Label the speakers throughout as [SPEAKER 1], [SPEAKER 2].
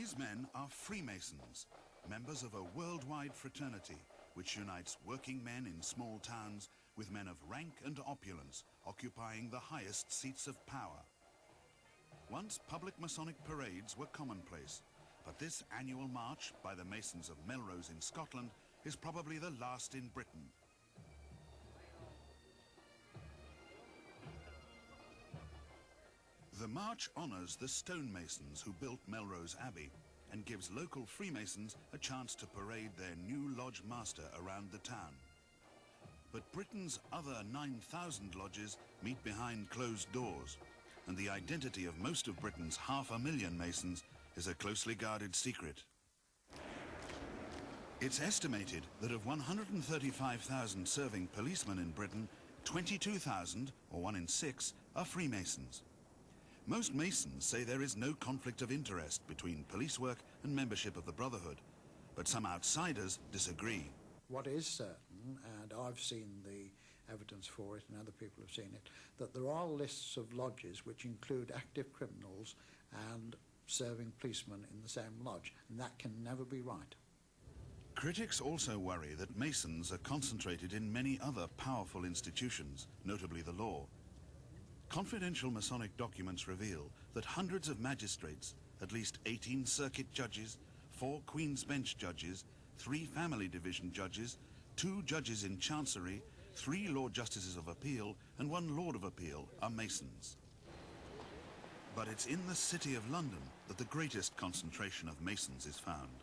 [SPEAKER 1] These men are Freemasons, members of a worldwide fraternity which unites working men in small towns with men of rank and opulence occupying the highest seats of power. Once public Masonic parades were commonplace, but this annual march by the Masons of Melrose in Scotland is probably the last in Britain. The march honours the stonemasons who built Melrose Abbey and gives local Freemasons a chance to parade their new lodge master around the town. But Britain's other 9,000 lodges meet behind closed doors, and the identity of most of Britain's 500,000 Masons is a closely guarded secret. It's estimated that of 135,000 serving policemen in Britain, 22,000, or 1 in 6, are Freemasons. Most Masons say there is no conflict of interest between police work and membership of the Brotherhood, but some outsiders disagree.
[SPEAKER 2] What is certain, and I've seen the evidence for it and other people have seen it, that there are lists of lodges which include active criminals and serving policemen in the same lodge, and that can never be right.
[SPEAKER 1] Critics also worry that Masons are concentrated in many other powerful institutions, notably the law. Confidential Masonic documents reveal that hundreds of magistrates, at least 18 circuit judges, 4 Queen's Bench judges, 3 Family Division judges, 2 judges in Chancery, 3 Lord Justices of Appeal and 1 Lord of Appeal are Masons. But it's in the City of London that the greatest concentration of Masons is found.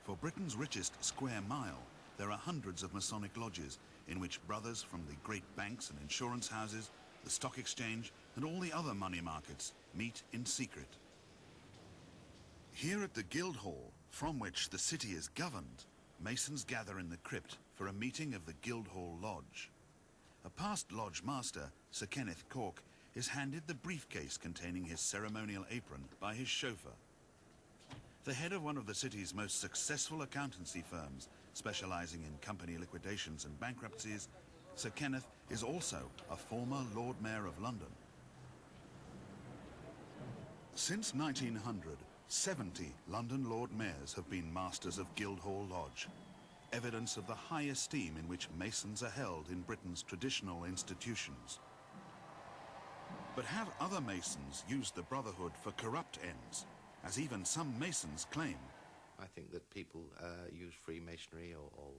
[SPEAKER 1] For Britain's richest square mile, there are hundreds of Masonic lodges in which brothers from the great banks and insurance houses, the stock exchange and all the other money markets meet in secret. Here at the Guildhall, from which the city is governed, Masons gather in the crypt for a meeting of the Guildhall Lodge. A past lodge master, Sir Kenneth Cork, is handed the briefcase containing his ceremonial apron by his chauffeur. The head of one of the city's most successful accountancy firms, specializing in company liquidations and bankruptcies, Sir Kenneth is also a former Lord Mayor of London. Since 1900, 70 London Lord Mayors have been Masters of Guildhall Lodge, evidence of the high esteem in which Masons are held in Britain's traditional institutions. But have other Masons used the Brotherhood for corrupt ends, as even some Masons claim?
[SPEAKER 3] I think that people use Freemasonry or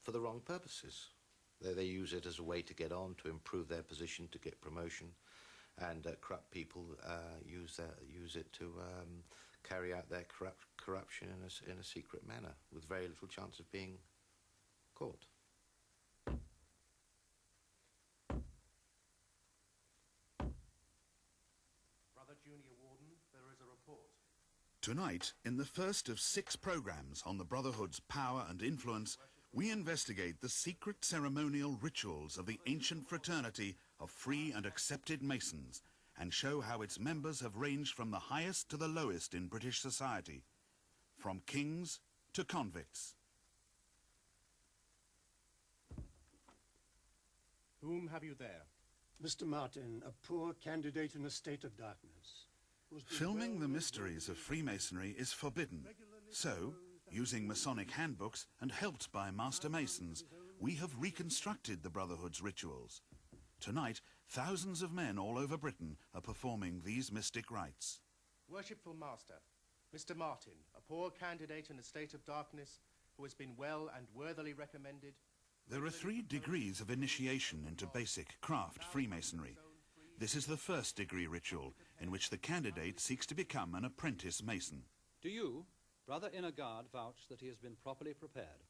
[SPEAKER 3] for the wrong purposes. They use it as a way to get on, to improve their position, to get promotion, and corrupt people use it to carry out their corruption in a secret manner, with very little chance of being caught.
[SPEAKER 4] Brother Junior Warden, there is a report.
[SPEAKER 1] Tonight, in the first of 6 programs on the Brotherhood's power and influence, we investigate the secret ceremonial rituals of the ancient fraternity of free and accepted Masons and show how its members have ranged from the highest to the lowest in British society, from kings to convicts.
[SPEAKER 4] Whom have you there?
[SPEAKER 5] Mr. Martin, a poor candidate in a state of darkness.
[SPEAKER 1] Filming the mysteries of Freemasonry is forbidden, so, using Masonic handbooks and helped by Master Masons, we have reconstructed the Brotherhood's rituals. Tonight, thousands of men all over Britain are performing these mystic rites.
[SPEAKER 4] Worshipful Master, Mr. Martin, a poor candidate in a state of darkness who has been well and worthily recommended.
[SPEAKER 1] There are 3 degrees of initiation into basic craft Freemasonry. This is the first degree ritual, in which the candidate seeks to become an apprentice Mason.
[SPEAKER 6] Do you, Brother Inner Guard, vouch that he has been properly prepared?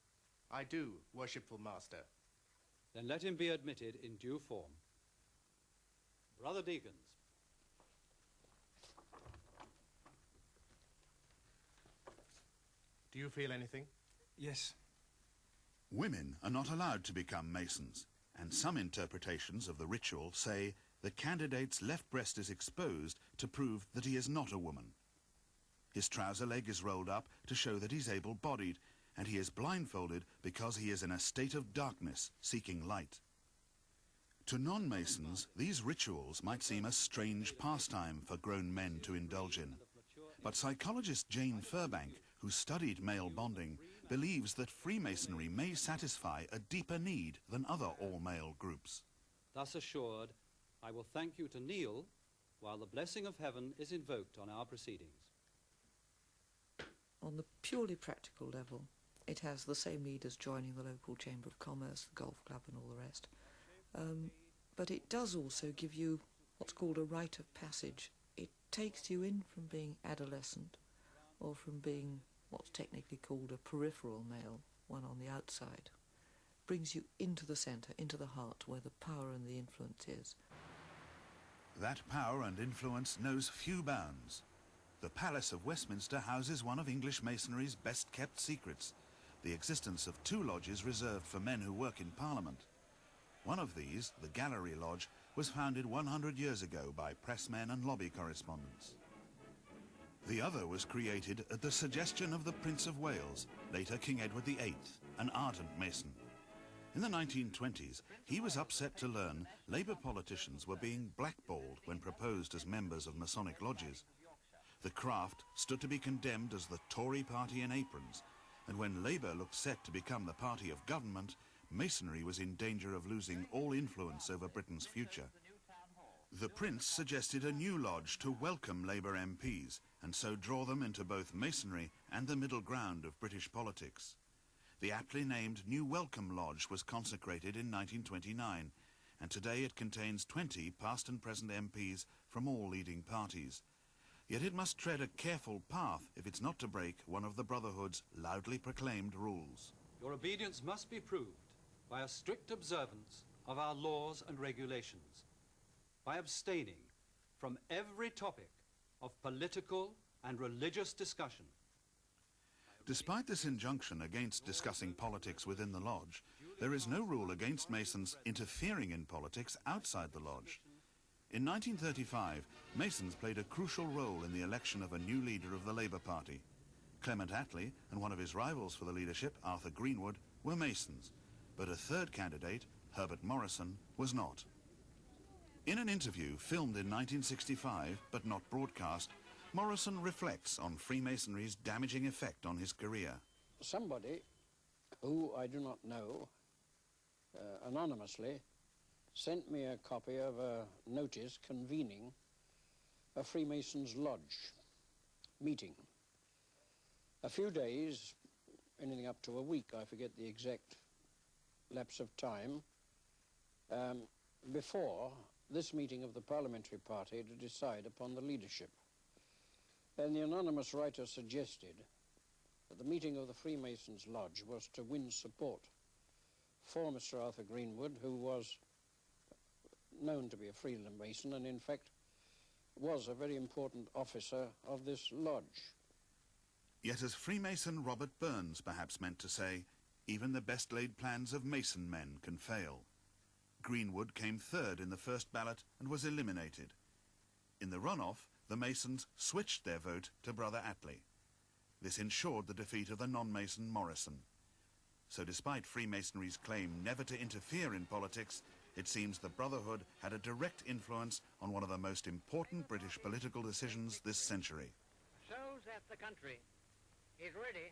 [SPEAKER 4] I do, Worshipful Master.
[SPEAKER 6] Then let him be admitted in due form. Brother Deacons.
[SPEAKER 4] Do you feel anything?
[SPEAKER 5] Yes.
[SPEAKER 1] Women are not allowed to become Masons, and some interpretations of the ritual say the candidate's left breast is exposed to prove that he is not a woman. His trouser leg is rolled up to show that he's able-bodied, and he is blindfolded because he is in a state of darkness, seeking light. To non-Masons, these rituals might seem a strange pastime for grown men to indulge in. But psychologist Jane Furbank, who studied male bonding, believes that Freemasonry may satisfy a deeper need than other all-male groups.
[SPEAKER 6] Thus assured, I will thank you to kneel while the blessing of heaven is invoked on our proceedings.
[SPEAKER 7] On the purely practical level, it has the same need as joining the local Chamber of Commerce, the golf club and all the rest. But it does also give you what's called a rite of passage. It takes you in from being adolescent or from being what's technically called a peripheral male, one on the outside. Brings you into the centre, into the heart, where the power and the influence is.
[SPEAKER 1] That power and influence knows few bounds. The Palace of Westminster houses one of English Masonry's best-kept secrets, the existence of 2 lodges reserved for men who work in Parliament. One of these, the Gallery Lodge, was founded 100 years ago by pressmen and lobby correspondents. The other was created at the suggestion of the Prince of Wales, later King Edward VIII, an ardent Mason. In the 1920s, he was upset to learn Labour politicians were being blackballed when proposed as members of Masonic lodges. The craft stood to be condemned as the Tory party in aprons, and when Labour looked set to become the party of government, Masonry was in danger of losing all influence over Britain's future. The Prince suggested a new lodge to welcome Labour MPs and so draw them into both Masonry and the middle ground of British politics. The aptly named New Welcome Lodge was consecrated in 1929, and today it contains 20 past and present MPs from all leading parties. Yet it must tread a careful path if it's not to break one of the Brotherhood's loudly proclaimed rules.
[SPEAKER 6] Your obedience must be proved by a strict observance of our laws and regulations, by abstaining from every topic of political and religious discussion.
[SPEAKER 1] Despite this injunction against discussing politics within the lodge, there is no rule against Masons interfering in politics outside the lodge. In 1935, Masons played a crucial role in the election of a new leader of the Labour Party. Clement Attlee and one of his rivals for the leadership, Arthur Greenwood, were Masons, but a third candidate, Herbert Morrison, was not. In an interview filmed in 1965, but not broadcast, Morrison reflects on Freemasonry's damaging effect on his career.
[SPEAKER 8] Somebody, who I do not know, anonymously, sent me a copy of a notice convening a Freemasons' lodge meeting. A few days, anything up to a week, I forget the exact lapse of time, before this meeting of the parliamentary party to decide upon the leadership. And the anonymous writer suggested that the meeting of the Freemasons' lodge was to win support for Mr. Arthur Greenwood, who was known to be a Freemason and in fact was a very important officer of this lodge.
[SPEAKER 1] Yet as Freemason Robert Burns perhaps meant to say, even the best laid plans of Mason men can fail. Greenwood came third in the first ballot and was eliminated. In the runoff, the Masons switched their vote to Brother Attlee. This ensured the defeat of the non-Mason Morrison. So despite Freemasonry's claim never to interfere in politics, it seems the Brotherhood had a direct influence on one of the most important British political decisions this century.
[SPEAKER 9] Shows that the country is ready.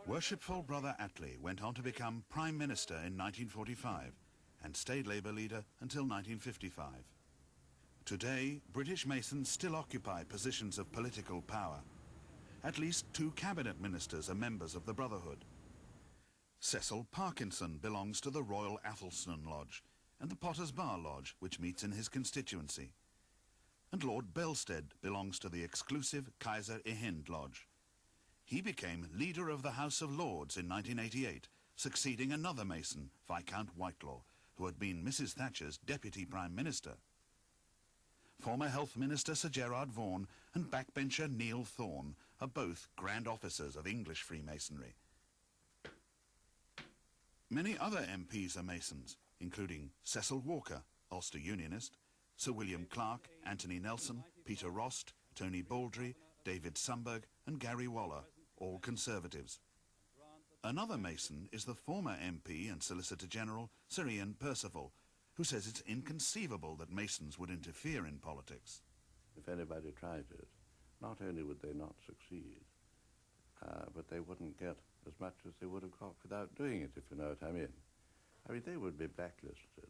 [SPEAKER 1] Worshipful Brother Attlee went on to become Prime Minister in 1945 and stayed Labour leader until 1955. Today, British Masons still occupy positions of political power. At least 2 cabinet ministers are members of the Brotherhood. Cecil Parkinson belongs to the Royal Athelstan Lodge and the Potter's Bar Lodge, which meets in his constituency. And Lord Belstead belongs to the exclusive Kaiser Ehind Lodge. He became leader of the House of Lords in 1988, succeeding another Mason, Viscount Whitelaw, who had been Mrs. Thatcher's Deputy Prime Minister. Former Health Minister Sir Gerard Vaughan and backbencher Neil Thorne are both Grand Officers of English Freemasonry. Many other MPs are Masons, including Cecil Walker, Ulster Unionist, Sir William Clark, Anthony Nelson, Peter Rost, Tony Baldry, David Sumberg and Gary Waller, all Conservatives. Another Mason is the former MP and Solicitor General Sir Ian Percival, who says it's inconceivable that Masons would interfere in politics.
[SPEAKER 10] If anybody tried it, not only would they not succeed, but they wouldn't get as much as they would have got without doing it, if you know what I mean. I mean, they would be blacklisted,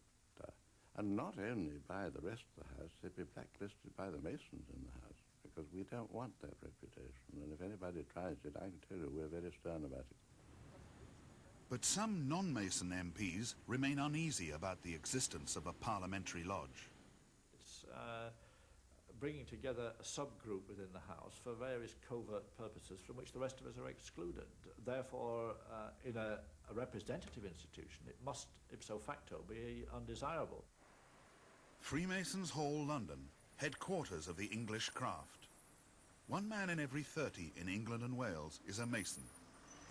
[SPEAKER 10] and not only by the rest of the house, they'd be blacklisted by the Masons in the house, because we don't want that reputation, and if anybody tries it, I can tell you we're very stern about it.
[SPEAKER 1] But some non-Mason MPs remain uneasy about the existence of a parliamentary lodge.
[SPEAKER 11] It's bringing together a subgroup within the House for various covert purposes from which the rest of us are excluded. Therefore, in a representative institution, it must, ipso facto, be undesirable.
[SPEAKER 1] Freemasons Hall, London, headquarters of the English craft. 1 man in every 30 in England and Wales is a Mason.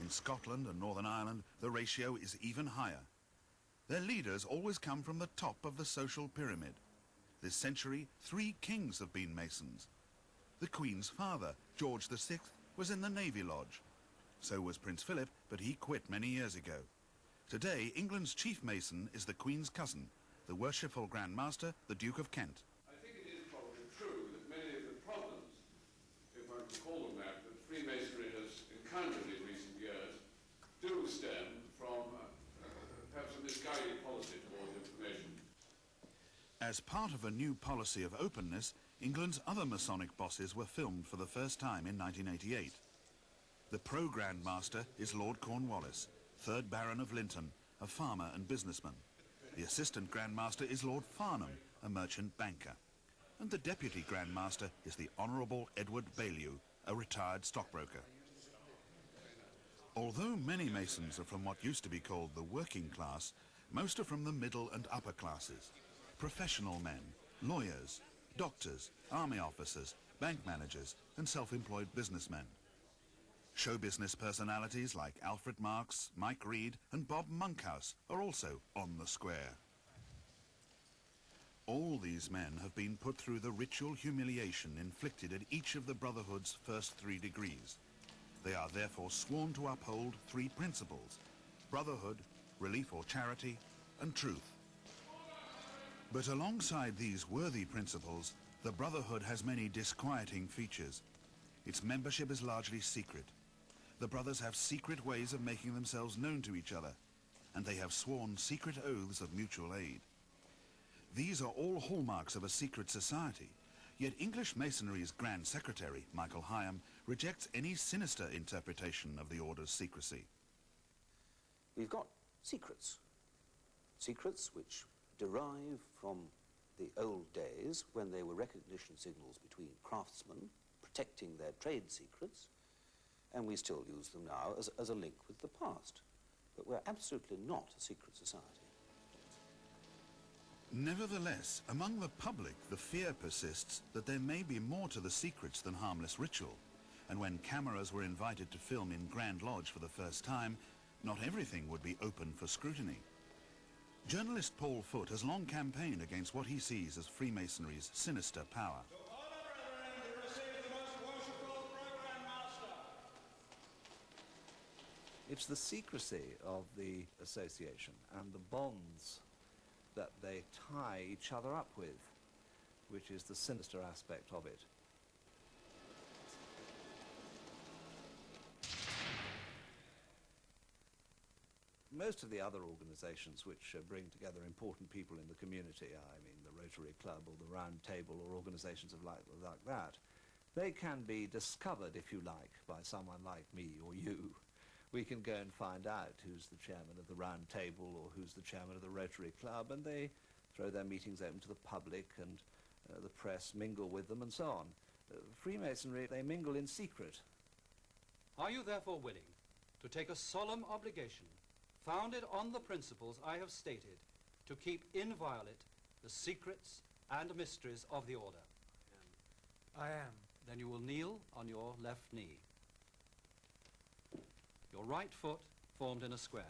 [SPEAKER 1] In Scotland and Northern Ireland, the ratio is even higher. Their leaders always come from the top of the social pyramid. This century, 3 kings have been Masons. The Queen's father, George VI, was in the Navy Lodge. So was Prince Philip, but he quit many years ago. Today, England's chief Mason is the Queen's cousin, the worshipful Grand Master, the Duke of Kent.
[SPEAKER 12] I think it is probably true that many of the problems, if I can call them that Freemasonry has encountered in recent years, do stem from perhaps a misguided policy towards information.
[SPEAKER 1] As part of a new policy of openness, England's other Masonic bosses were filmed for the first time in 1988. The pro-Grand Master is Lord Cornwallis, 3rd Baron of Linton, a farmer and businessman. The Assistant Grand Master is Lord Farnham, a merchant banker. And the Deputy Grand Master is the Honourable Edward Baillieu, a retired stockbroker. Although many Masons are from what used to be called the working class, most are from the middle and upper classes. Professional men, lawyers, doctors, army officers, bank managers, and self-employed businessmen. Show business personalities like Alfred Marks, Mike Reed, and Bob Monkhouse are also on the square. All these men have been put through the ritual humiliation inflicted at each of the Brotherhood's first 3 degrees. They are therefore sworn to uphold 3 principles: brotherhood, relief or charity, and truth. But alongside these worthy principles, the Brotherhood has many disquieting features. Its membership is largely secret. The brothers have secret ways of making themselves known to each other, and they have sworn secret oaths of mutual aid. These are all hallmarks of a secret society, yet English Masonry's Grand Secretary, Michael Higham, rejects any sinister interpretation of the order's secrecy.
[SPEAKER 13] We've got secrets. Secrets which derive from the old days when they were recognition signals between craftsmen protecting their trade secrets, and we still use them now as a link with the past. But we're absolutely not a secret society.
[SPEAKER 1] Nevertheless, among the public, the fear persists that there may be more to the secrets than harmless ritual. And when cameras were invited to film in Grand Lodge for the first time, not everything would be open for scrutiny. Journalist Paul Foote has long campaigned against what he sees as Freemasonry's sinister power.
[SPEAKER 14] It's the secrecy of the association and the bonds that they tie each other up with, which is the sinister aspect of it. Most of the other organizations which bring together important people in the community, I mean the Rotary Club or the Round Table or organizations of like that, they can be discovered, if you like, by someone like me or you. We can go and find out who's the chairman of the Round Table or who's the chairman of the Rotary Club, and they throw their meetings open to the public, and the press mingle with them and so on. Freemasonry, they mingle in secret.
[SPEAKER 6] Are you therefore willing to take a solemn obligation founded on the principles I have stated to keep inviolate the secrets and mysteries of the order?
[SPEAKER 15] I am.
[SPEAKER 6] Then you will kneel on your left knee. Your right foot formed in a square.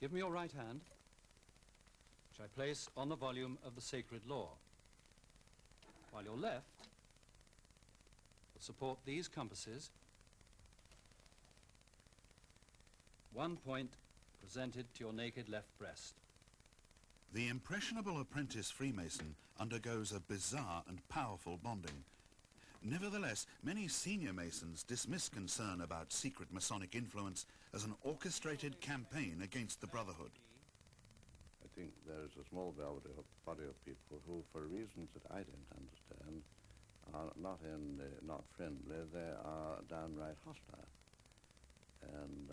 [SPEAKER 6] Give me your right hand, which I place on the volume of the sacred law, while your left will support these compasses, one point presented to your naked left breast.
[SPEAKER 1] The impressionable apprentice Freemason undergoes a bizarre and powerful bonding. Nevertheless, many senior Masons dismiss concern about secret Masonic influence as an orchestrated campaign against the Brotherhood.
[SPEAKER 10] I think there's a small body of people who, for reasons that I don't understand, are not friendly, they are downright hostile. And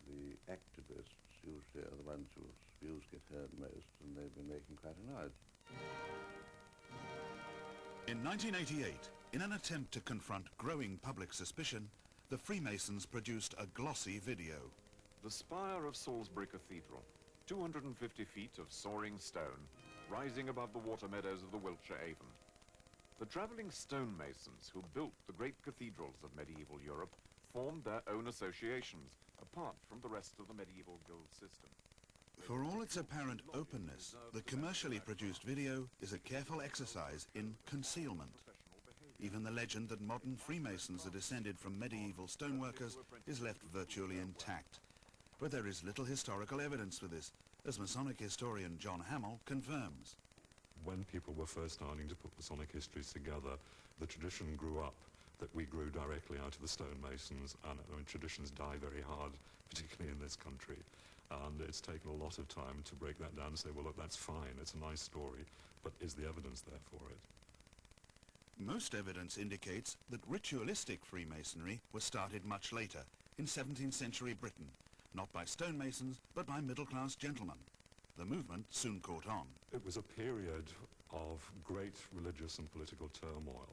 [SPEAKER 10] the activists usually are the ones whose views get heard most, and they've been making quite a noise.
[SPEAKER 1] In 1988, in an attempt to confront growing public suspicion, the Freemasons produced a glossy video.
[SPEAKER 16] The spire of Salisbury Cathedral, 250 feet of soaring stone, rising above the water meadows of the Wiltshire Avon. The travelling stonemasons who built the great cathedrals of medieval Europe formed their own associations, apart from the rest of the medieval guild system.
[SPEAKER 1] For all its apparent openness, the commercially produced video is a careful exercise in concealment. Even the legend that modern Freemasons are descended from medieval stoneworkers is left virtually intact. But there is little historical evidence for this, as Masonic historian John Hamill confirms.
[SPEAKER 17] When people were first starting to put Masonic histories together, the tradition grew up that we grew directly out of the stonemasons, and traditions die very hard, particularly in this country. And it's taken a lot of time to break that down and say, well, look, that's fine, it's a nice story, but is the evidence there for it?
[SPEAKER 1] Most evidence indicates that ritualistic Freemasonry was started much later, in 17th century Britain, not by stonemasons, but by middle-class gentlemen. The movement soon caught on.
[SPEAKER 17] It was a period of great religious and political turmoil,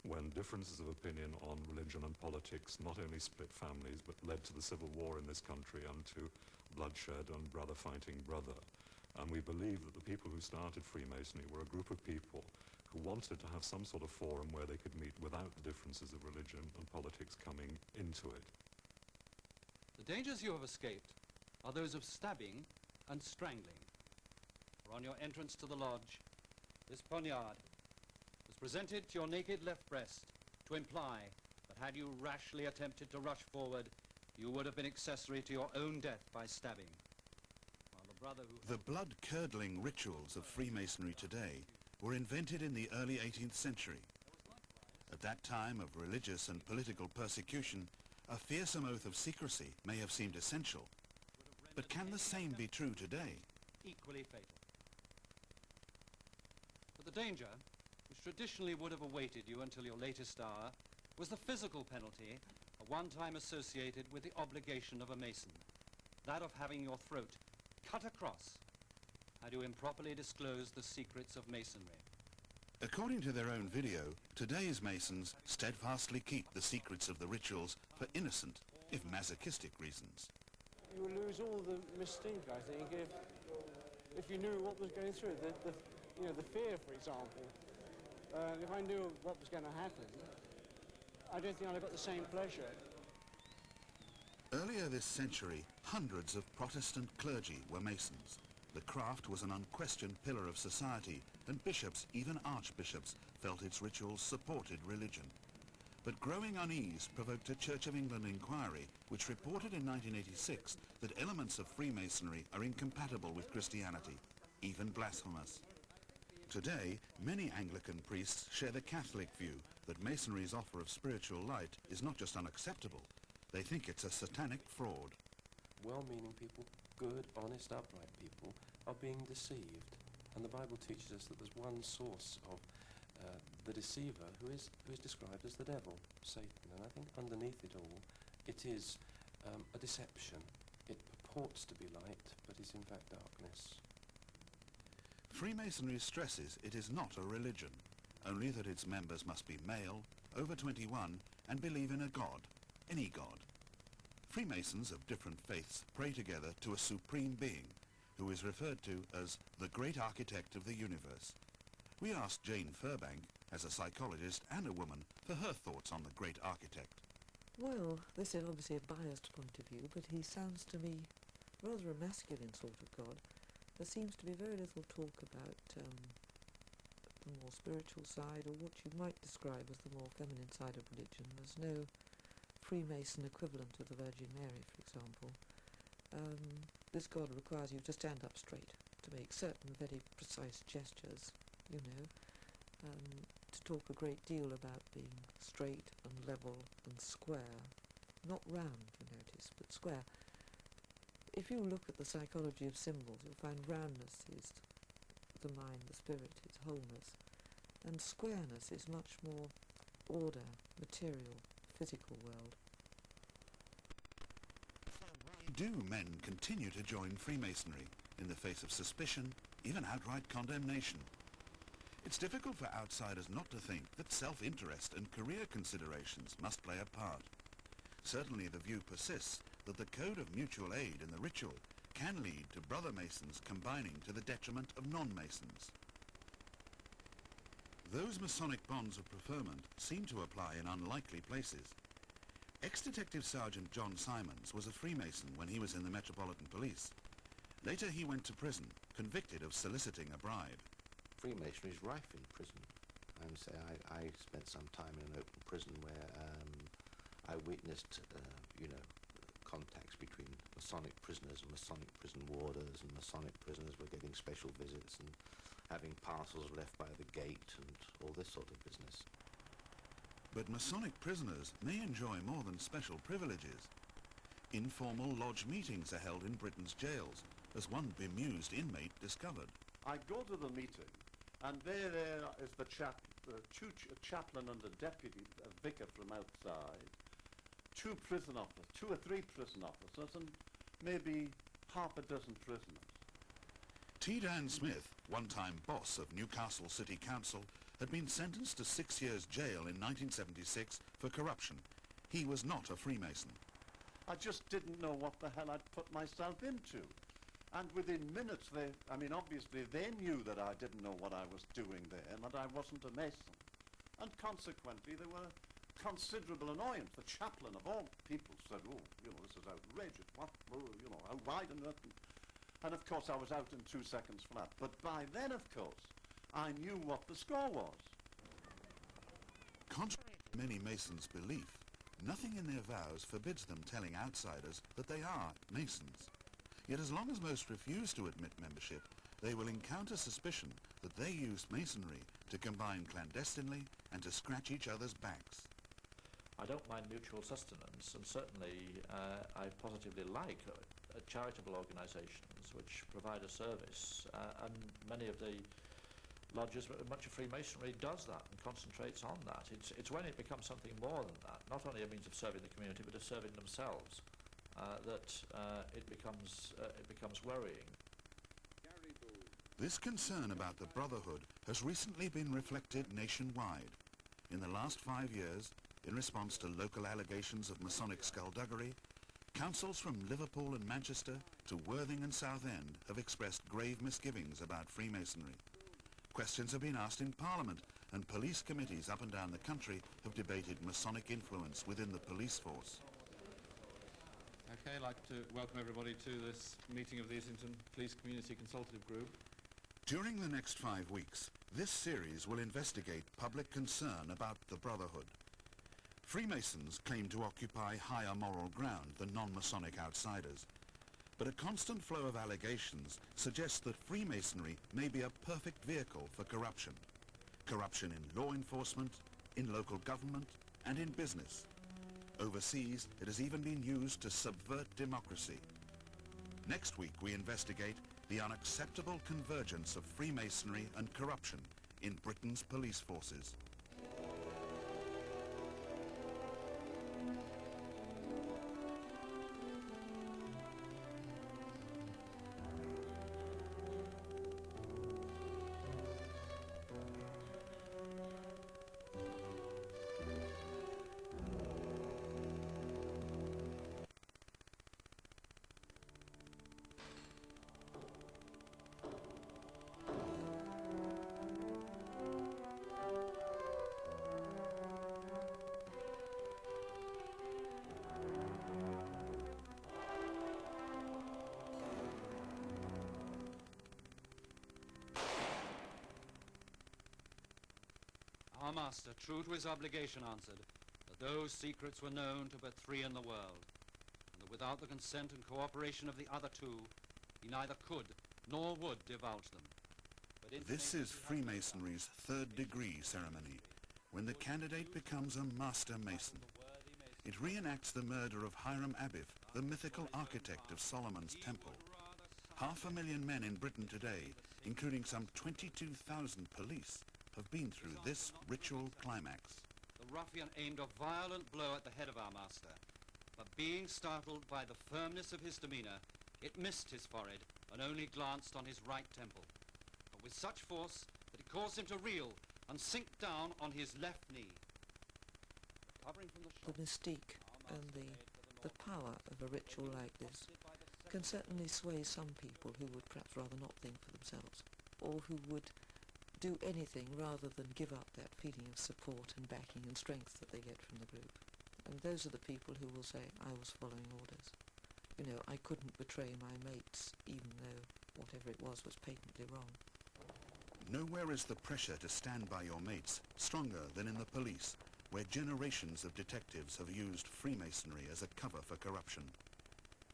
[SPEAKER 17] when differences of opinion on religion and politics not only split families, but led to the Civil War in this country and to bloodshed and brother fighting brother. And we believe that the people who started Freemasonry were a group of people who wanted to have some sort of forum where they could meet without the differences of religion and politics coming into it.
[SPEAKER 6] The dangers you have escaped are those of stabbing and strangling. For on your entrance to the lodge, this poniard was presented to your naked left breast to imply that had you rashly attempted to rush forward, you would have been accessory to your own death by stabbing. While the brother who...
[SPEAKER 1] The blood-curdling rituals of Freemasonry today were invented in the early 18th century. At that time of religious and political persecution, a fearsome oath of secrecy may have seemed essential. But can the same be true today?
[SPEAKER 6] Equally fatal. But the danger, which traditionally would have awaited you until your latest hour, was the physical penalty, at one time associated with the obligation of a Mason, that of having your throat cut across had you improperly disclosed the secrets of Masonry.
[SPEAKER 1] According to their own video, today's Masons steadfastly keep the secrets of the rituals for innocent, if masochistic reasons.
[SPEAKER 18] You would lose all the mystique, I think, if you knew what was going through. The fear, for example. If I knew what was going to happen, I don't think I'd have got the same pleasure.
[SPEAKER 1] Earlier this century, hundreds of Protestant clergy were Masons. The craft was an unquestioned pillar of society, and bishops, even archbishops, felt its rituals supported religion. But growing unease provoked a Church of England inquiry, which reported in 1986 that elements of Freemasonry are incompatible with Christianity, even blasphemous. Today, many Anglican priests share the Catholic view that Masonry's offer of spiritual light is not just unacceptable, they think it's a satanic fraud.
[SPEAKER 19] Well-meaning people, good, honest, upright people, are being deceived. And the Bible teaches us that there's one source of the deceiver who is described as the devil, Satan. And I think underneath it all, it is a deception. It purports to be light, but is in fact darkness.
[SPEAKER 1] Freemasonry stresses it is not a religion, only that its members must be male, over 21, and believe in a god, any god. Freemasons of different faiths pray together to a supreme being, who is referred to as the great architect of the universe. We asked Jane Furbank, as a psychologist and a woman, for her thoughts on the great architect.
[SPEAKER 7] Well, this is obviously a biased point of view, but he sounds to me rather a masculine sort of god. There seems to be very little talk about the more spiritual side, or what you might describe as the more feminine side of religion. There's no Freemason equivalent of the Virgin Mary, for example. This god requires you to stand up straight, to make certain very precise gestures, you know, to talk a great deal about being straight and level and square. Not round, you notice, but square. If you look at the psychology of symbols, you'll find roundness is the mind, the spirit, it's wholeness. And squareness is much more order, material, physical world.
[SPEAKER 1] Do men continue to join Freemasonry in the face of suspicion, even outright condemnation? It's difficult for outsiders not to think that self-interest and career considerations must play a part. Certainly the view persists that the code of mutual aid in the ritual can lead to brother Masons combining to the detriment of non-Masons. Those Masonic bonds of preferment seem to apply in unlikely places. Ex-Detective Sergeant John Simons was a Freemason when he was in the Metropolitan Police. Later he went to prison, convicted of soliciting a bribe.
[SPEAKER 3] Freemasonry is rife in prison. I spent some time in an open prison where I witnessed, contacts between Masonic prisoners and Masonic prison warders, and Masonic prisoners were getting special visits and having parcels left by the gate and all this sort of business.
[SPEAKER 1] But Masonic prisoners may enjoy more than special privileges. Informal lodge meetings are held in Britain's jails, as one bemused inmate discovered.
[SPEAKER 10] I go to the meeting, and there is the chaplain and the deputy vicar from outside, two or three prison officers, and maybe half a dozen prisoners.
[SPEAKER 1] T. Dan Smith, one-time boss of Newcastle City Council, had been sentenced to 6 years jail in 1976 for corruption. He was not a Freemason.
[SPEAKER 10] I just didn't know what the hell I'd put myself into. And within minutes, obviously they knew that I didn't know what I was doing there and that I wasn't a Mason. And consequently, there were considerable annoyance. The chaplain of all people said, oh, this is outrageous. What, how wide on earth? And of course, I was out in 2 seconds flat. But by then, of course, I knew what the score was.
[SPEAKER 1] Contrary to many Masons' belief, nothing in their vows forbids them telling outsiders that they are Masons. Yet as long as most refuse to admit membership, they will encounter suspicion that they use Masonry to combine clandestinely and to scratch each other's backs.
[SPEAKER 11] I don't mind mutual sustenance, and certainly I positively like charitable organisations which provide a service, and many of the lodges, much of Freemasonry does that and concentrates on that. It's when it becomes something more than that, not only a means of serving the community but of serving themselves, that it becomes worrying.
[SPEAKER 1] This concern about the Brotherhood has recently been reflected nationwide. In the last 5 years, in response to local allegations of Masonic skullduggery, councils from Liverpool and Manchester to Worthing and Southend have expressed grave misgivings about Freemasonry. Questions have been asked in Parliament, and police committees up and down the country have debated Masonic influence within the police force.
[SPEAKER 20] Okay, I'd like to welcome everybody to this meeting of the Islington Police Community Consultative Group.
[SPEAKER 1] During the next 5 weeks, this series will investigate public concern about the Brotherhood. Freemasons claim to occupy higher moral ground than non-Masonic outsiders, but a constant flow of allegations suggests that Freemasonry may be a perfect vehicle for corruption. Corruption in law enforcement, in local government, and in business. Overseas, it has even been used to subvert democracy. Next week, we investigate the unacceptable convergence of Freemasonry and corruption in Britain's police forces.
[SPEAKER 6] Our master, true to his obligation, answered that those secrets were known to but 3 in the world, and that without the consent and cooperation of the other 2, he neither could nor would divulge them. But
[SPEAKER 1] This is Freemasonry's third degree ceremony, when the candidate becomes a master mason. It reenacts the murder of Hiram Abiff, the mythical architect of Solomon's Temple. 500,000 men in Britain today, including some 22,000 police, have been through this ritual climax.
[SPEAKER 6] The ruffian aimed a violent blow at the head of our master, but being startled by the firmness of his demeanour, it missed his forehead and only glanced on his right temple, but with such force that it caused him to reel and sink down on his left knee. Recovering from the
[SPEAKER 7] mystique and the power of a ritual like this can certainly sway some people who would perhaps rather not think for themselves, or who would do anything rather than give up that feeling of support and backing and strength that they get from the group. And those are the people who will say, I was following orders. You know, I couldn't betray my mates, even though whatever it was patently wrong.
[SPEAKER 1] Nowhere is the pressure to stand by your mates stronger than in the police, where generations of detectives have used Freemasonry as a cover for corruption.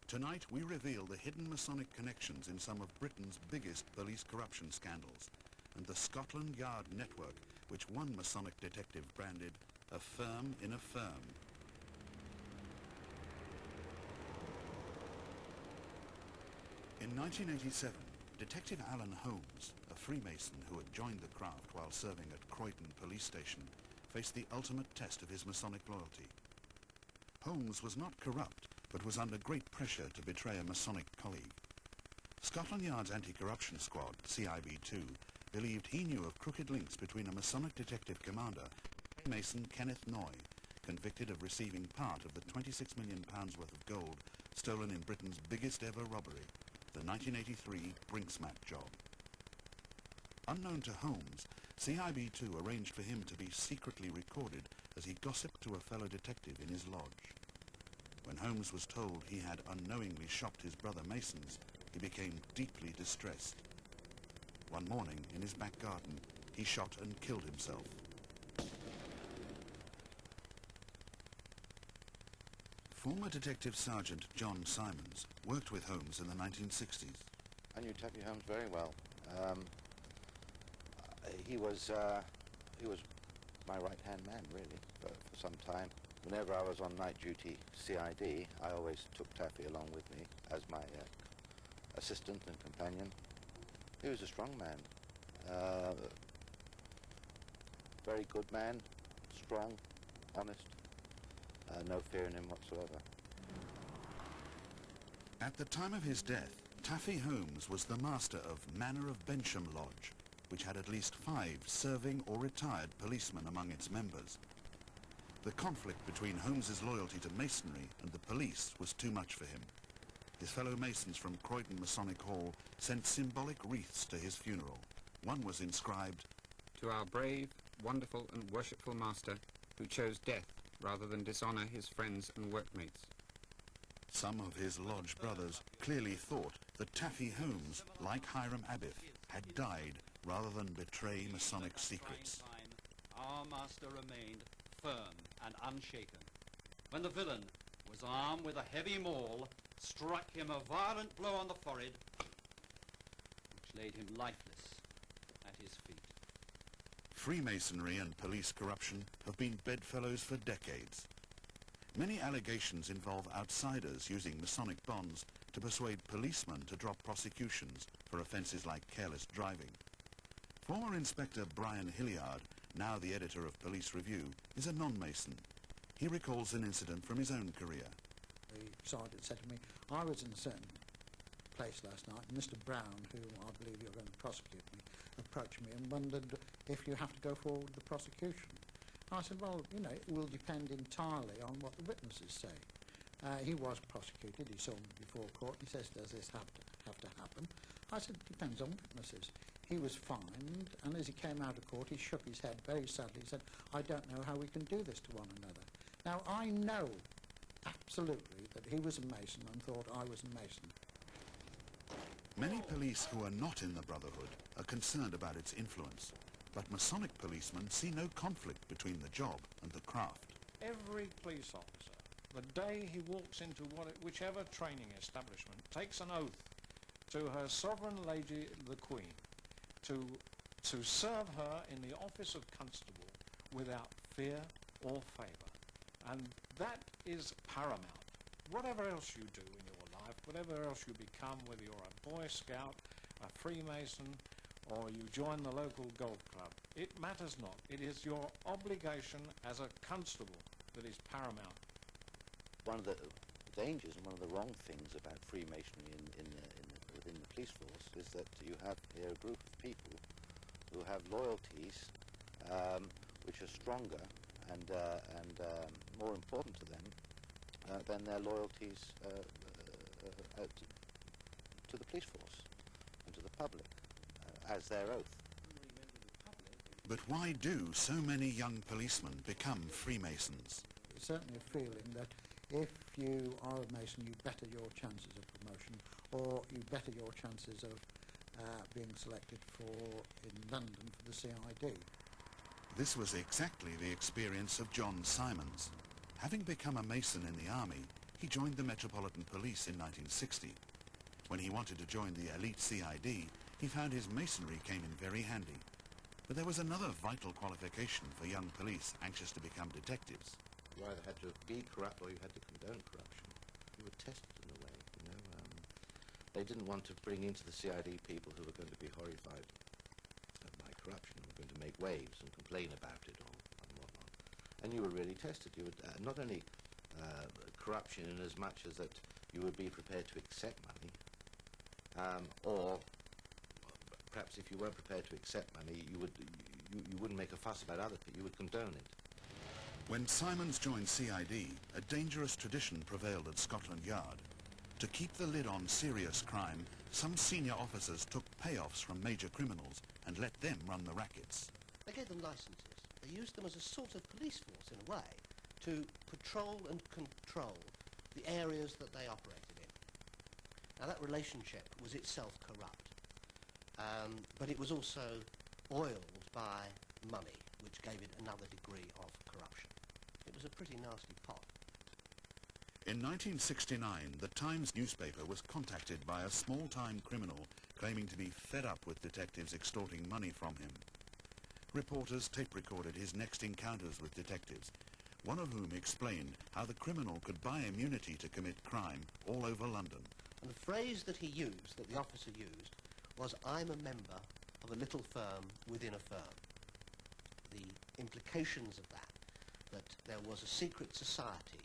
[SPEAKER 1] Tonight we reveal the hidden Masonic connections in some of Britain's biggest police corruption scandals, and the Scotland Yard network, which one Masonic detective branded a firm in a firm. In 1987, Detective Alan Holmes, a Freemason who had joined the craft while serving at Croydon Police Station, faced the ultimate test of his Masonic loyalty. Holmes was not corrupt, but was under great pressure to betray a Masonic colleague. Scotland Yard's anti-corruption squad, CIB2, believed he knew of crooked links between a Masonic detective commander, Mason Kenneth Noy, convicted of receiving part of the £26 million worth of gold stolen in Britain's biggest ever robbery, the 1983 Brinksmat job. Unknown to Holmes, CIB2 arranged for him to be secretly recorded as he gossiped to a fellow detective in his lodge. When Holmes was told he had unknowingly shocked his brother Masons, he became deeply distressed. One morning, in his back garden, he shot and killed himself. Former Detective Sergeant John Simons worked with Holmes in the 1960s.
[SPEAKER 3] I knew Taffy Holmes very well. He was my right-hand man, really, for some time. Whenever I was on night duty CID, I always took Taffy along with me as my assistant and companion. He was a strong man, very good man, strong, honest, no fear in him whatsoever.
[SPEAKER 1] At the time of his death, Taffy Holmes was the master of Manor of Bensham Lodge, which had at least 5 serving or retired policemen among its members. The conflict between Holmes's loyalty to Masonry and the police was too much for him. His fellow Masons from Croydon Masonic Hall sent symbolic wreaths to his funeral. One was inscribed,
[SPEAKER 21] "To our brave, wonderful and worshipful master, who chose death rather than dishonour his friends and workmates."
[SPEAKER 1] Some of his lodge brothers clearly thought that Taffy Holmes, like Hiram Abiff, had died rather than betray Masonic secrets.
[SPEAKER 6] Our master remained firm and unshaken. When the villain was armed with a heavy maul, struck him a violent blow on the forehead, which laid him lifeless at his feet.
[SPEAKER 1] Freemasonry and police corruption have been bedfellows for decades. Many allegations involve outsiders using Masonic bonds to persuade policemen to drop prosecutions for offences like careless driving. Former Inspector Brian Hilliard, now the editor of Police Review, is a non-Mason. He recalls an incident from his own career.
[SPEAKER 2] The sergeant said to me, I was in a certain place last night, and Mr. Brown, who I believe you're going to prosecute me, approached me and wondered if you have to go forward with the prosecution. I said, well, you know, it will depend entirely on what the witnesses say. He was prosecuted, he saw me before court, he says, does this have to happen? I said, it depends on witnesses. He was fined, and as he came out of court, he shook his head very sadly. He said, I don't know how we can do this to one another. Now, I know absolutely that he was a Mason and thought I was a Mason.
[SPEAKER 1] Many police who are not in the Brotherhood are concerned about its influence, but Masonic policemen see no conflict between the job and the craft.
[SPEAKER 22] Every police officer, the day he walks into whichever training establishment, takes an oath
[SPEAKER 4] to her sovereign lady the Queen, to serve her in the office of constable without fear or favour. And that is paramount. Whatever else you do in your life, whatever else you become, whether you're a Boy Scout, a Freemason, or you join the local golf club, it matters not. It is your obligation as a constable that is paramount.
[SPEAKER 3] One of the dangers and one of the wrong things about Freemasonry within the police force is that you have here a group of people who have loyalties which are stronger and more important to them than their loyalties to the police force and to the public as their oath.
[SPEAKER 1] But why do so many young policemen become Freemasons?
[SPEAKER 2] There's certainly a feeling that if you are a Mason, you better your chances of promotion, or you better your chances of being selected in London for the CID.
[SPEAKER 1] This was exactly the experience of John Simons. Having become a Mason in the army, he joined the Metropolitan Police in 1960. When he wanted to join the elite CID, he found his Masonry came in very handy. But there was another vital qualification for young police anxious to become detectives.
[SPEAKER 3] You either had to be corrupt or you had to condone corruption. You were tested in a way, you know. They didn't want to bring into the CID people who were going to be horrified by corruption, who were going to make waves and complain about it and whatnot. And you were really tested. You would not only corruption in as much as that you would be prepared to accept money, or perhaps if you weren't prepared to accept money, you wouldn't make a fuss about other people. You would condone it.
[SPEAKER 1] When Simons joined CID, a dangerous tradition prevailed at Scotland Yard. To keep the lid on serious crime, some senior officers took payoffs from major criminals and let them run the rackets.
[SPEAKER 22] They gave them licenses. They used them as a sort of police force, in a way, to patrol and control the areas that they operated in. Now, that relationship was itself corrupt, but it was also oiled by money, which gave it another degree of corruption. It was a pretty nasty pot.
[SPEAKER 1] In 1969, the Times newspaper was contacted by a small-time criminal claiming to be fed up with detectives extorting money from him. Reporters tape-recorded his next encounters with detectives, one of whom explained how the criminal could buy immunity to commit crime all over London.
[SPEAKER 22] And the phrase that he used, that the officer used, was, "I'm a member of a little firm within a firm." The implications of that there was a secret society,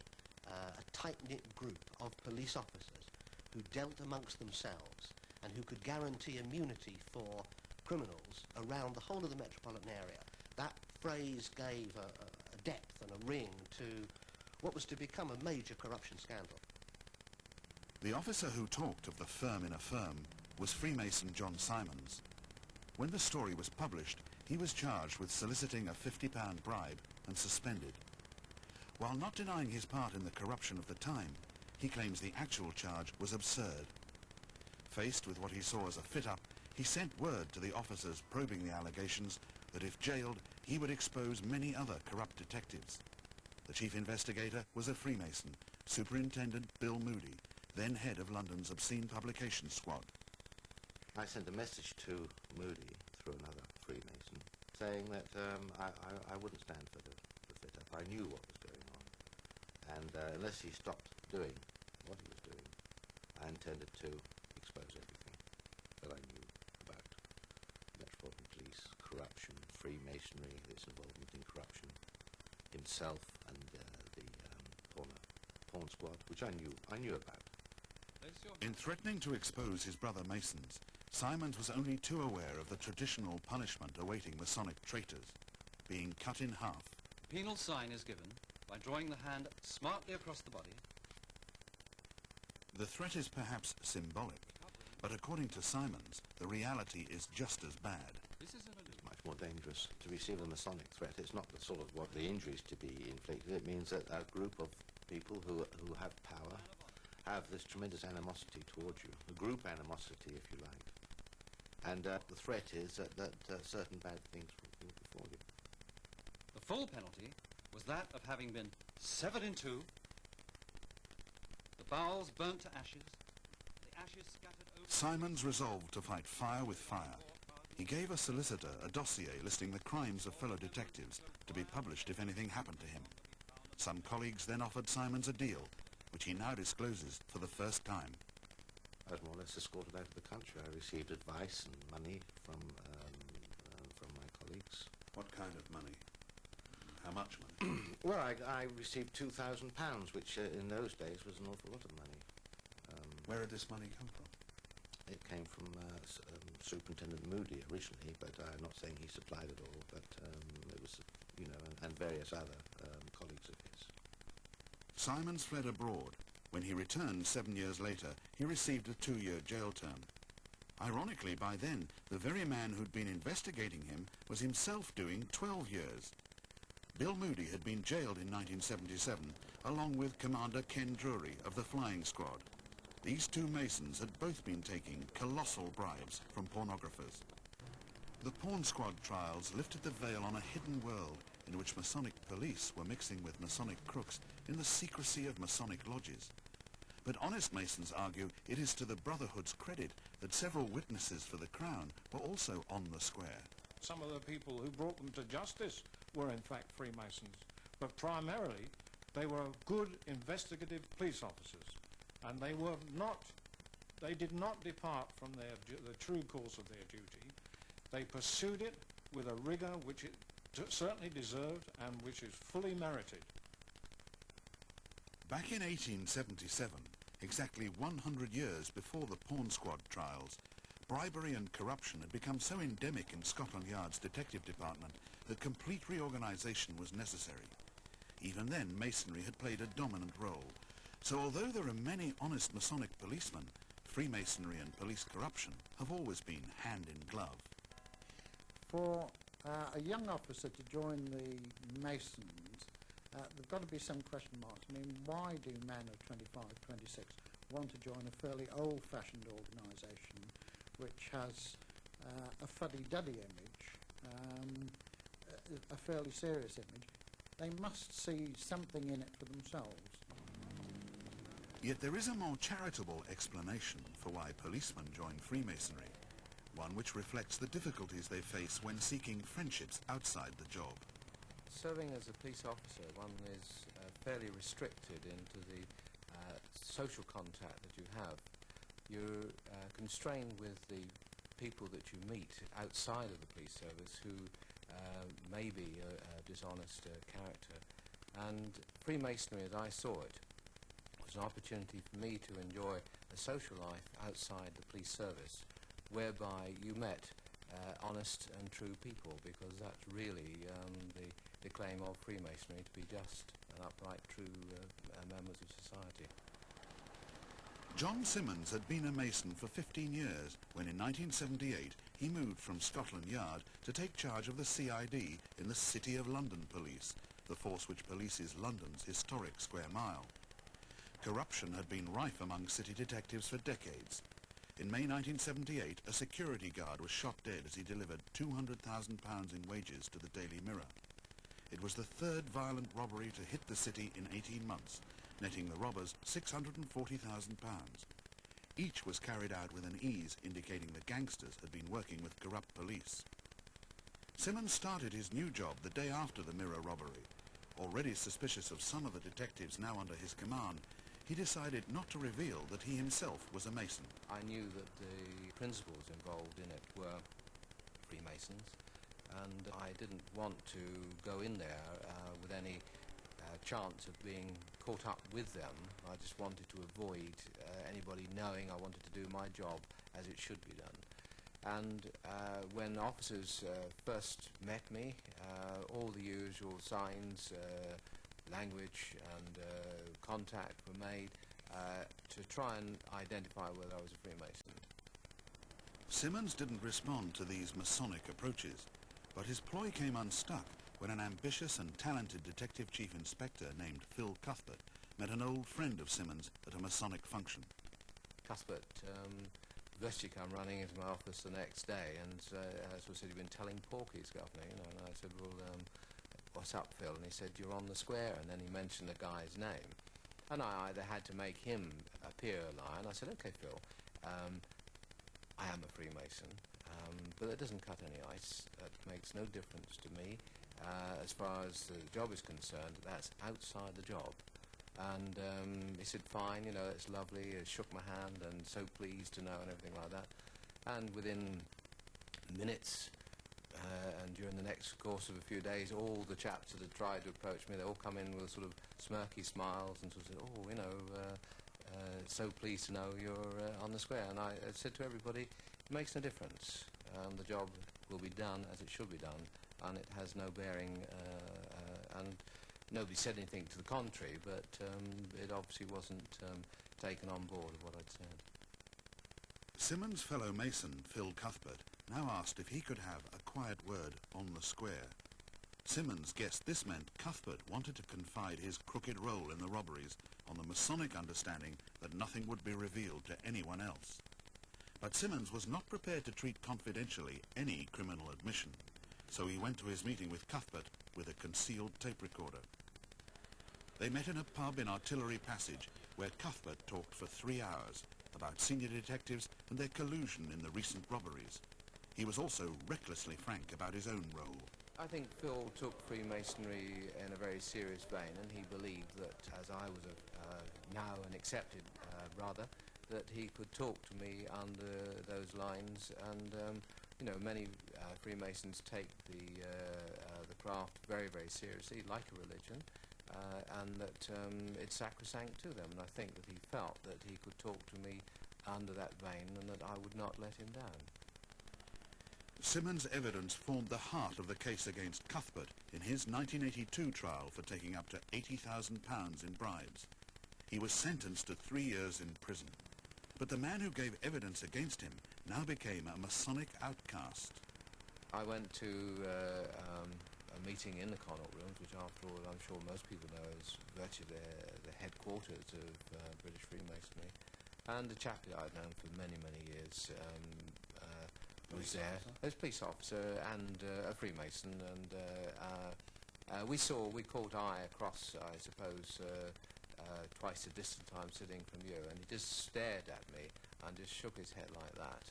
[SPEAKER 22] a tight-knit group of police officers who dealt amongst themselves and who could guarantee immunity for criminals around the whole of the metropolitan area. That phrase gave a depth and a ring to what was to become a major corruption scandal.
[SPEAKER 1] The officer who talked of the firm in a firm was Freemason John Simons. When the story was published, he was charged with soliciting a £50 bribe and suspended. While not denying his part in the corruption of the time, he claims the actual charge was absurd. Faced with what he saw as a fit-up, he sent word to the officers probing the allegations that if jailed, he would expose many other corrupt detectives. The chief investigator was a Freemason, Superintendent Bill Moody, then head of London's Obscene Publications Squad.
[SPEAKER 3] I sent a message to Moody through another Freemason saying that I wouldn't stand for the fit-up. I knew what was going on. And unless he stopped doing what he was doing, I intended to expose everything that I knew about Metropolitan Police, corruption, Freemasonry, its involvement in corruption, himself and the pawn squad, which I knew about.
[SPEAKER 1] In threatening to expose his brother Masons, Simons was only too aware of the traditional punishment awaiting Masonic traitors, being cut in half.
[SPEAKER 6] Penal sign is given by drawing the hand smartly across the body.
[SPEAKER 1] The threat is perhaps symbolic, but according to Simons, the reality is just as bad.
[SPEAKER 3] It's much more dangerous to receive a Masonic threat. It's not the sort of what the injuries to be inflicted. It means that a group of people who have power have this tremendous animosity towards you, a group animosity, if you like. And the threat is that certain bad things will befall you.
[SPEAKER 6] The full penalty was that of having been severed in two, the bowels burnt to ashes, the ashes scattered over...
[SPEAKER 1] Simons resolved to fight fire with fire. He gave a solicitor a dossier listing the crimes of fellow detectives to be published if anything happened to him. Some colleagues then offered Simons a deal, which he now discloses for the first time.
[SPEAKER 3] I was more or less escorted out of the country. I received advice and money from my colleagues.
[SPEAKER 1] What kind of money? How much money?
[SPEAKER 3] Well, I received £2,000, which in those days was an awful lot of money.
[SPEAKER 1] Where did this money come from?
[SPEAKER 3] It came from Superintendent Moody originally, but I'm not saying he supplied it all, but it was, you know, and various other colleagues of his.
[SPEAKER 1] Simons fled abroad. When he returned 7 years later, he received a 2-year jail term. Ironically, by then, the very man who'd been investigating him was himself doing 12 years. Bill Moody had been jailed in 1977, along with Commander Ken Drury of the Flying Squad. These two Masons had both been taking colossal bribes from pornographers. The Porn Squad trials lifted the veil on a hidden world in which Masonic police were mixing with Masonic crooks in the secrecy of Masonic lodges. But honest Masons argue it is to the Brotherhood's credit that several witnesses for the Crown were also on the square.
[SPEAKER 4] Some of the people who brought them to justice were in fact Freemasons, but primarily they were good investigative police officers, and they did not depart from the true course of their duty. They pursued it with a rigour which it certainly deserved and which is fully merited.
[SPEAKER 1] Back in 1877, exactly 100 years before the Porn Squad trials, bribery and corruption had become so endemic in Scotland Yard's detective department that complete reorganisation was necessary. Even then, Masonry had played a dominant role. So although there are many honest Masonic policemen, Freemasonry and police corruption have always been hand in glove.
[SPEAKER 2] For a young officer to join the Masons, there've got to be some question marks. I mean, why do men of 25, 26 want to join a fairly old-fashioned organisation which has a fuddy-duddy image, a fairly serious image? They must see something in it for themselves.
[SPEAKER 1] Yet there is a more charitable explanation for why policemen join Freemasonry, one which reflects the difficulties they face when seeking friendships outside the job.
[SPEAKER 5] Serving as a police officer, one is fairly restricted into the social contact that you have. You're constrained with the people that you meet outside of the police service who may be a dishonest character. And Freemasonry, as I saw it, was an opportunity for me to enjoy a social life outside the police service, whereby you met honest and true people, because that's really the claim of Freemasonry, to be just and upright, true members of society.
[SPEAKER 1] John Simmons had been a Mason for 15 years when in 1978 he moved from Scotland Yard to take charge of the CID in the City of London Police, the force which polices London's historic square mile. Corruption had been rife among city detectives for decades. In May 1978, a security guard was shot dead as he delivered £200,000 in wages to the Daily Mirror. It was the third violent robbery to hit the city in 18 months, netting the robbers £640,000. Each was carried out with an ease indicating the gangsters had been working with corrupt police. Simmons started his new job the day after the Mirror robbery. Already suspicious of some of the detectives now under his command, he decided not to reveal that he himself was a Mason.
[SPEAKER 5] I knew that the principals involved in it were Freemasons, and I didn't want to go in there with any chance of being caught up with them. I just wanted to avoid anybody knowing I wanted to do my job as it should be done. And when officers first met me, all the usual signs, language and contact were made to try and identify whether I was a Freemason.
[SPEAKER 1] Simmons didn't respond to these Masonic approaches, but his ploy came unstuck when an ambitious and talented detective chief inspector named Phil Cuthbert met an old friend of Simmons at a Masonic function.
[SPEAKER 5] Cuthbert eventually come running into my office the next day and sort of said, "You've been telling porkies, Governor," you know, and I said, "Well, what's up, Phil?" And he said, "You're on the square," and then he mentioned the guy's name. And I either had to make him appear a liar, and I said, "Okay, Phil, I am a Freemason, but it doesn't cut any ice. That makes no difference to me. As far as the job is concerned, that's outside the job. And he said, fine, you know, it's lovely. He shook my hand and so pleased to know and everything like that. And within minutes and during the next course of a few days, all the chaps that had tried to approach me, they all come in with sort of smirky smiles and sort of said, oh, you know, so pleased to know you're on the square. And I said to everybody, it makes no difference. The job will be done as it should be done, and it has no bearing, and nobody said anything to the contrary, but it obviously wasn't taken on board of what I'd said.
[SPEAKER 1] Simmons' fellow mason, Phil Cuthbert, now asked if he could have a quiet word on the square. Simmons guessed this meant Cuthbert wanted to confide his crooked role in the robberies on the Masonic understanding that nothing would be revealed to anyone else. But Simmons was not prepared to treat confidentially any criminal admission, so he went to his meeting with Cuthbert with a concealed tape recorder. They met in a pub in Artillery Passage, where Cuthbert talked for 3 hours about senior detectives and their collusion in the recent robberies. He was also recklessly frank about his own role.
[SPEAKER 5] I think Phil took Freemasonry in a very serious vein, and he believed that, as I was now an accepted brother, that he could talk to me under those lines. And you know, many Freemasons take the craft very, very seriously, like a religion, and that it's sacrosanct to them. And I think that he felt that he could talk to me under that vein, and that I would not let him down.
[SPEAKER 1] Simmons' evidence formed the heart of the case against Cuthbert in his 1982 trial for taking up to £80,000 in bribes. He was sentenced to 3 years in prison. But the man who gave evidence against him now became a Masonic outcast.
[SPEAKER 5] I went to a meeting in the Connaught Rooms, which after all I'm sure most people know is virtually the headquarters of British Freemasonry. And the chap that I'd known for many, many years was there. As police officer and a Freemason, and we caught eye across, I suppose, twice the distance I'm sitting from you, and he just stared at me and just shook his head like that,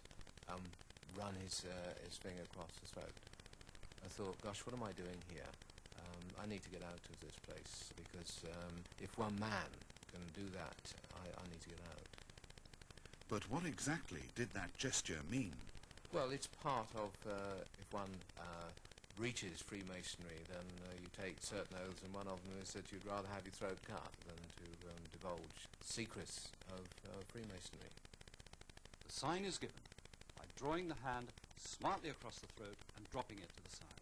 [SPEAKER 5] run his finger across his throat. I thought, gosh, what am I doing here? I need to get out of this place, because if one man can do that, I need to get out.
[SPEAKER 1] But what exactly did that gesture mean?
[SPEAKER 5] Well, it's part of, if one reaches Freemasonry, then you take certain oaths, and one of them is that you'd rather have your throat cut than to divulge secrets of Freemasonry.
[SPEAKER 6] The sign is given by drawing the hand smartly across the throat and dropping it to the side.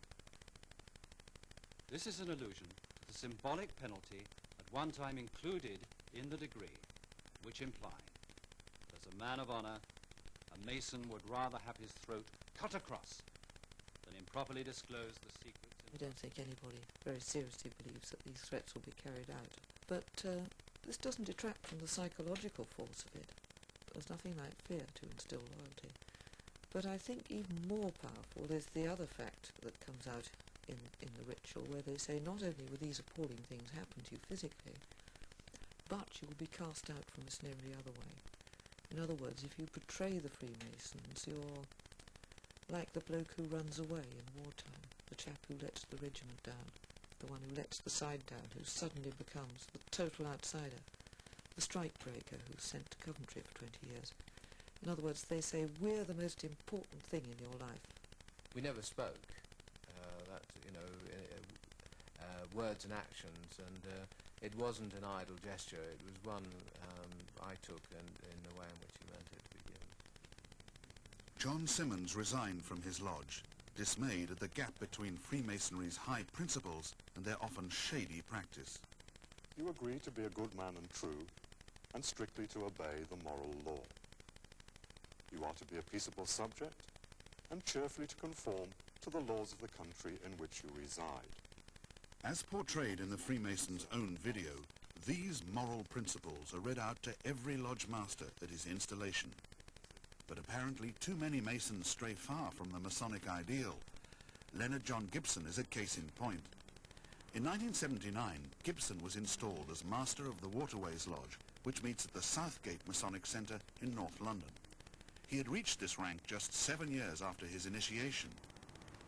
[SPEAKER 6] This is an allusion to the symbolic penalty at one time included in the degree, which implied that as a man of honor, a Mason would rather have his throat cut across than improperly disclose the secrets.
[SPEAKER 7] I don't think anybody very seriously believes that these threats will be carried out. But this doesn't detract from the psychological force of it. There's nothing like fear to instill loyalty. But I think even more powerful is the other fact that comes out in the ritual, where they say not only will these appalling things happen to you physically, but you will be cast out from us in every other way. In other words, if you betray the Freemasons, you're like the bloke who runs away in wartime, the chap who lets the regiment down, the one who lets the side down, who suddenly becomes the total outsider, the strikebreaker who's sent to Coventry for 20 years. In other words, they say, we're the most important thing in your life.
[SPEAKER 5] We never spoke. Words and actions, and it wasn't an idle gesture. It was one I took and in the way in which he meant it to be given.
[SPEAKER 1] John Simmons resigned from his lodge, dismayed at the gap between Freemasonry's high principles and their often shady practice.
[SPEAKER 17] You agree to be a good man and true, and strictly to obey the moral law. You are to be a peaceable subject, and cheerfully to conform to the laws of the country in which you reside.
[SPEAKER 1] As portrayed in the Freemasons' own video, these moral principles are read out to every lodge master at his installation. But apparently too many Masons stray far from the Masonic ideal. Leonard John Gibson is a case in point. In 1979, Gibson was installed as Master of the Waterways Lodge, which meets at the Southgate Masonic Centre in North London. He had reached this rank just 7 years after his initiation.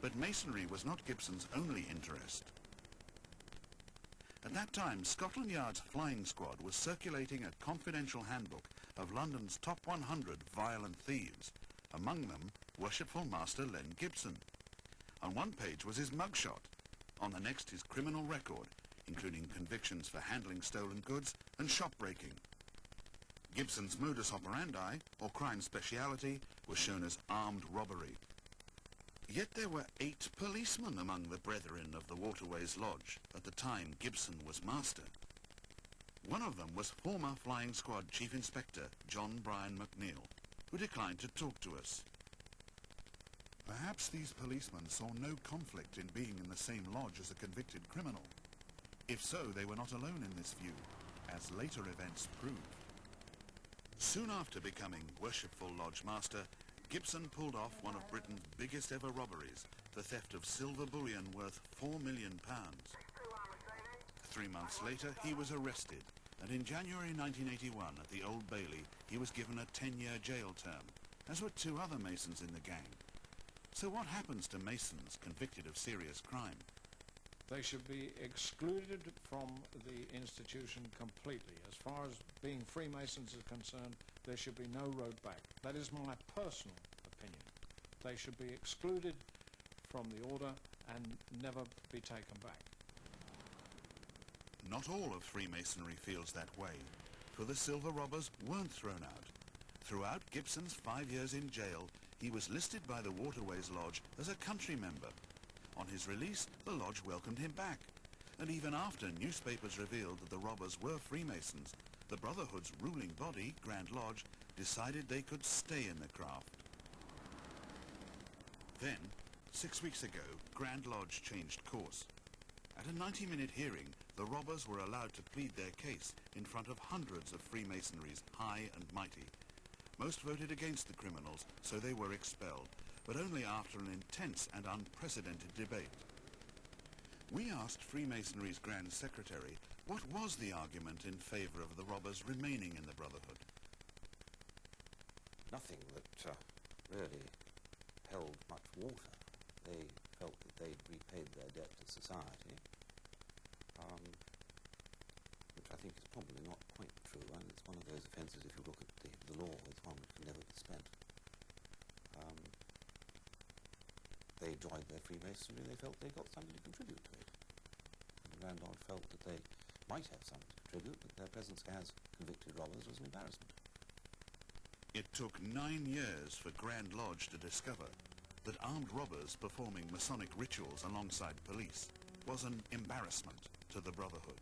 [SPEAKER 1] But masonry was not Gibson's only interest. At that time, Scotland Yard's flying squad was circulating a confidential handbook of London's top 100 violent thieves, among them Worshipful Master Len Gibson. On one page was his mugshot, on the next his criminal record, including convictions for handling stolen goods and shop breaking. Gibson's modus operandi, or crime speciality, was shown as armed robbery. Yet there were 8 policemen among the brethren of the Waterways Lodge at the time Gibson was master. One of them was former Flying Squad Chief Inspector John Bryan McNeill, who declined to talk to us. Perhaps these policemen saw no conflict in being in the same lodge as a convicted criminal. If so, they were not alone in this view, as later events proved. Soon after becoming Worshipful Lodge Master, Gibson pulled off one of Britain's biggest ever robberies, the theft of silver bullion worth £4 million. 3 months later, he was arrested, and in January 1981 at the Old Bailey, he was given a 10-year jail term, as were 2 other Masons in the gang. So what happens to Masons convicted of serious crime?
[SPEAKER 4] They should be excluded from the institution completely. As far as being Freemasons is concerned, there should be no road back. That is my personal opinion. They should be excluded from the order and never be taken back.
[SPEAKER 1] Not all of Freemasonry feels that way, for the silver robbers weren't thrown out. Throughout Gibson's 5 years in jail, he was listed by the Waterways Lodge as a country member. On his release, the lodge welcomed him back. And even after newspapers revealed that the robbers were Freemasons, the Brotherhood's ruling body, Grand Lodge, decided they could stay in the craft. Then, 6 weeks ago, Grand Lodge changed course. At a 90-minute hearing, the robbers were allowed to plead their case in front of hundreds of Freemasonry's high and mighty. Most voted against the criminals, so they were expelled, but only after an intense and unprecedented debate. We asked Freemasonry's Grand Secretary what was the argument in favour of the robbers remaining in the Brotherhood.
[SPEAKER 13] Nothing that really held much water. They felt that they'd repaid their debt to society, which I think is probably not quite true, and it's one of those offences, if you look at the law, it's one which can never be spent. They joined their Freemasonry, they felt they got something to contribute to it. And the Grand Lodge felt that they might have something to contribute, but their presence as convicted robbers was an embarrassment.
[SPEAKER 1] It took 9 years for Grand Lodge to discover that armed robbers performing Masonic rituals alongside police was an embarrassment to the Brotherhood.